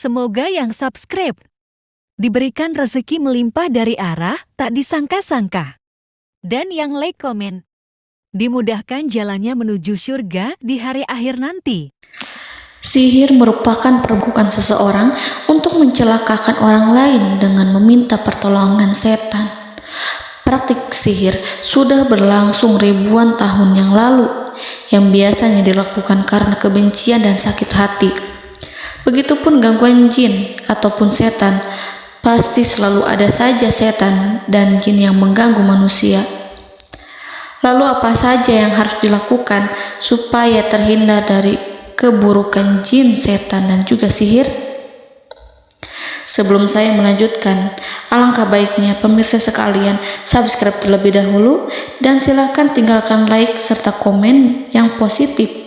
Semoga yang subscribe diberikan rezeki melimpah dari arah tak disangka-sangka. Dan yang like komen, dimudahkan jalannya menuju surga di hari akhir nanti. Sihir merupakan perbuatan seseorang untuk mencelakakan orang lain dengan meminta pertolongan setan. Praktik sihir sudah berlangsung ribuan tahun yang lalu, yang biasanya dilakukan karena kebencian dan sakit hati. Begitupun gangguan jin ataupun setan, pasti selalu ada saja setan dan jin yang mengganggu manusia. Lalu apa saja yang harus dilakukan supaya terhindar dari keburukan jin, setan, dan juga sihir? Sebelum saya melanjutkan, alangkah baiknya pemirsa sekalian subscribe terlebih dahulu dan silakan tinggalkan like serta komen yang positif.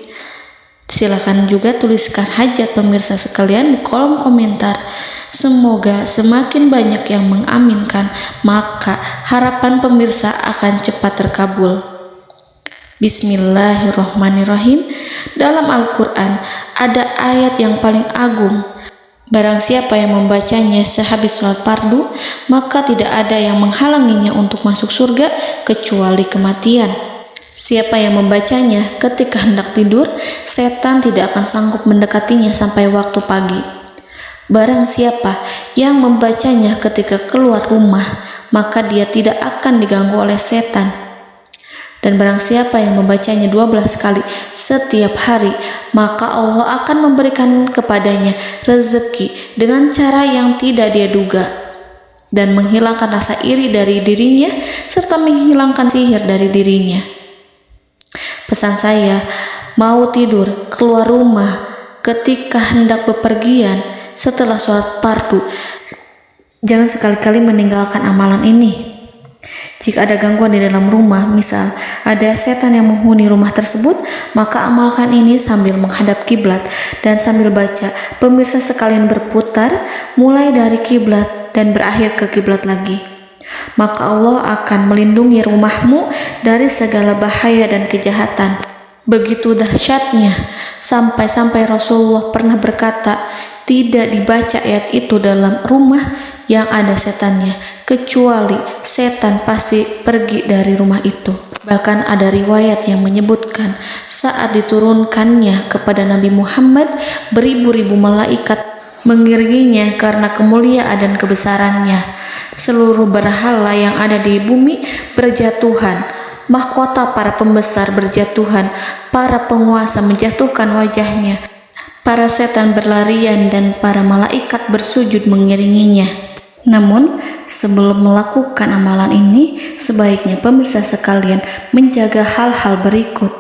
Silakan juga tuliskan hajat pemirsa sekalian di kolom komentar. Semoga semakin banyak yang mengaminkan, maka harapan pemirsa akan cepat terkabul. Bismillahirrahmanirrahim. Dalam Al-Quran ada ayat yang paling agung. Barang siapa yang membacanya sehabis sholat fardu, maka tidak ada yang menghalanginya untuk masuk surga kecuali kematian. Siapa yang membacanya ketika hendak tidur, setan tidak akan sanggup mendekatinya sampai waktu pagi. Barang siapa yang membacanya ketika keluar rumah, maka dia tidak akan diganggu oleh setan. Dan barang siapa yang membacanya 12 kali setiap hari, maka Allah akan memberikan kepadanya rezeki dengan cara yang tidak dia duga, dan menghilangkan rasa iri dari dirinya, serta menghilangkan sihir dari dirinya. Pesan saya, mau tidur, keluar rumah, ketika hendak bepergian, setelah sholat fardu, jangan sekali-kali meninggalkan amalan ini. Jika ada gangguan di dalam rumah, misal ada setan yang menghuni rumah tersebut, maka amalkan ini sambil menghadap kiblat dan sambil baca. Pemirsa sekalian berputar mulai dari kiblat dan berakhir ke kiblat lagi. Maka Allah akan melindungi rumahmu dari segala bahaya dan kejahatan. Begitu dahsyatnya, sampai-sampai Rasulullah pernah berkata, tidak dibaca ayat itu dalam rumah yang ada setannya, kecuali setan pasti pergi dari rumah itu. Bahkan ada riwayat yang menyebutkan saat diturunkannya kepada Nabi Muhammad, beribu-ribu malaikat mengiringinya karena kemuliaan dan kebesarannya. Seluruh berhala yang ada di bumi berjatuhan, mahkota para pembesar berjatuhan, para penguasa menjatuhkan wajahnya, para setan berlarian dan para malaikat bersujud mengiringinya. Namun, sebelum melakukan amalan ini, sebaiknya pemirsa sekalian menjaga hal-hal berikut.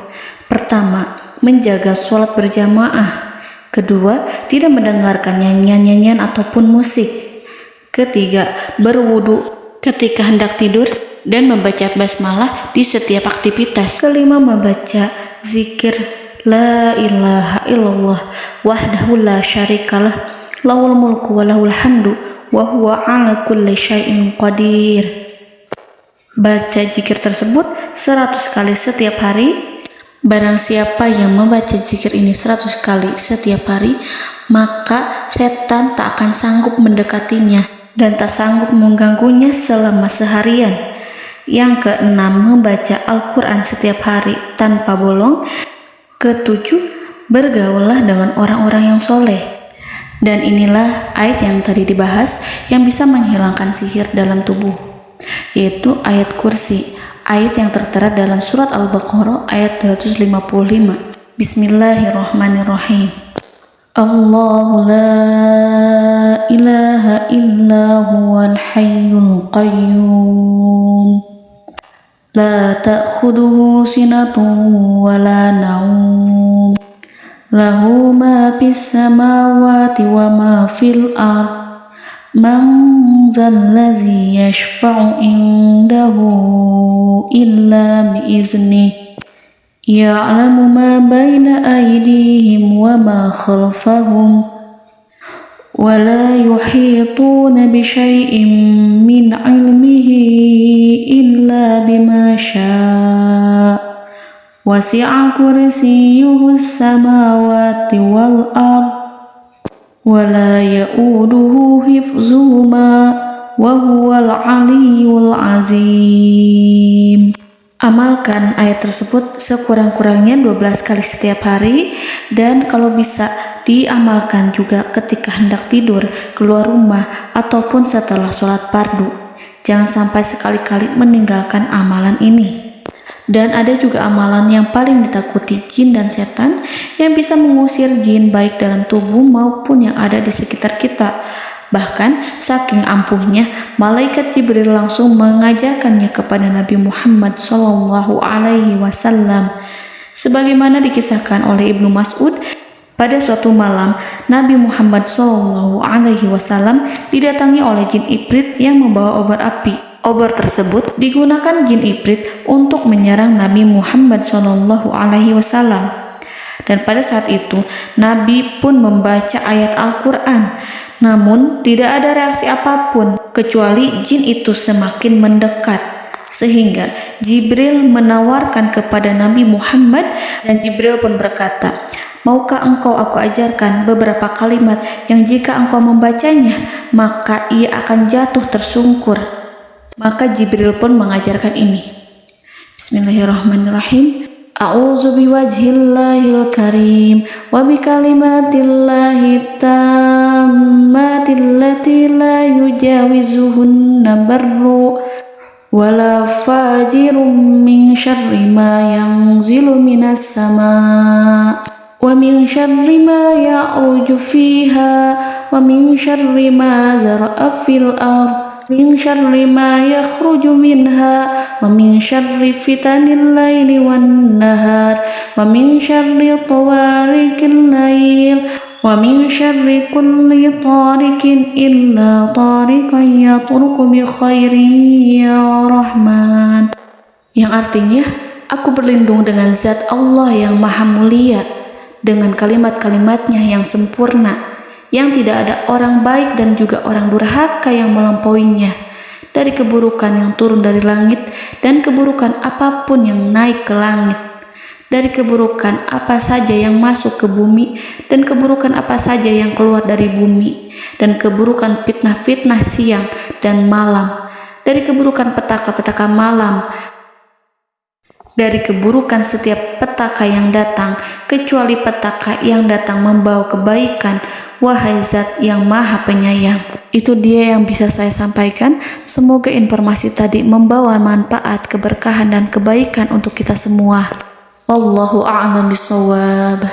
Pertama, menjaga sholat berjamaah. Kedua, tidak mendengarkan nyanyian-nyanyian ataupun musik. Ketiga, berwudu ketika hendak tidur dan membaca basmalah di setiap aktivitas. Kelima, membaca zikir la ilaha illallah wahdahu la syarikalah lahul mulku wa lahul hamdu wa huwa ala kulli syai'in qadir. Baca zikir tersebut 100 kali setiap hari. Barang siapa yang membaca zikir ini 100 kali setiap hari, maka setan tak akan sanggup mendekatinya dan tak sanggup mengganggunya selama seharian. Yang keenam, membaca Al-Quran setiap hari tanpa bolong. Ketujuh, bergaullah dengan orang-orang yang soleh. Dan inilah ayat yang tadi dibahas yang bisa menghilangkan sihir dalam tubuh, yaitu ayat kursi, ayat yang tertera dalam surat Al-Baqarah ayat 255. Bismillahirrahmanirrahim. Allahu la ilaha illa huwal hayyul qayyum la ta'khuduhu sinatun wa la naum lahu ma fis samawati wa ma fil ard man zallazi yashfa'u indahu illa biiznih ya'lamu ma baina aydihim wa ma khalfahum wa la yuhituna bi syai'in min 'ilmihi illa bima syaa' wasi'a kursiyyuhu as-samawati wal ard ولا يؤوده حفظهما وهو العلي العظيم. Amalkan ayat tersebut sekurang-kurangnya 12 kali setiap hari, dan kalau bisa diamalkan juga ketika hendak tidur, keluar rumah, ataupun setelah sholat fardu. Jangan sampai sekali-kali meninggalkan amalan ini. Dan ada juga amalan yang paling ditakuti jin dan setan, yang bisa mengusir jin baik dalam tubuh maupun yang ada di sekitar kita. Bahkan saking ampuhnya, malaikat Jibril langsung mengajarkannya kepada Nabi Muhammad SAW. Sebagaimana dikisahkan oleh Ibnu Mas'ud, pada suatu malam Nabi Muhammad SAW didatangi oleh jin Ifrit yang membawa obor api. Obor tersebut digunakan jin Ifrit untuk menyerang Nabi Muhammad SAW. Dan pada saat itu Nabi pun membaca ayat Al-Quran. Namun tidak ada reaksi apapun, kecuali jin itu semakin mendekat. Sehingga Jibril menawarkan kepada Nabi Muhammad, dan Jibril pun berkata, "Maukah engkau aku ajarkan beberapa kalimat yang jika engkau membacanya, maka ia akan jatuh tersungkur?" Maka Jibril pun mengajarkan ini. Bismillahirrahmanirrahim. A'udzu biwajhillahil karim wa bikalimatillahi tammatil lati la yujawizuhunna barru wala fajirum min syarri ma yanzilu minas sama wa min syarri ma ya'ruju fiha wa min syarri ma zara'a fil ardh min syarri ma yakhruju minha wa min syarri fitanil laili wan nahar wa min syarri tawarikil lail wa min syarri kulli tarikin illa tarikan yatruku bi khairin ya Rahman. Yang artinya, aku berlindung dengan zat Allah yang maha mulia, dengan kalimat-kalimatnya yang sempurna, yang tidak ada orang baik dan juga orang durhaka yang melampauinya, dari keburukan yang turun dari langit dan keburukan apapun yang naik ke langit, dari keburukan apa saja yang masuk ke bumi dan keburukan apa saja yang keluar dari bumi, dan keburukan fitnah-fitnah siang dan malam, dari keburukan petaka-petaka malam, dari keburukan setiap petaka yang datang, kecuali petaka yang datang membawa kebaikan. Wahai Zat yang Maha Penyayang. Itu dia yang bisa saya sampaikan. Semoga informasi tadi membawa manfaat, keberkahan dan kebaikan untuk kita semua. Wallahu a'lam bishawab.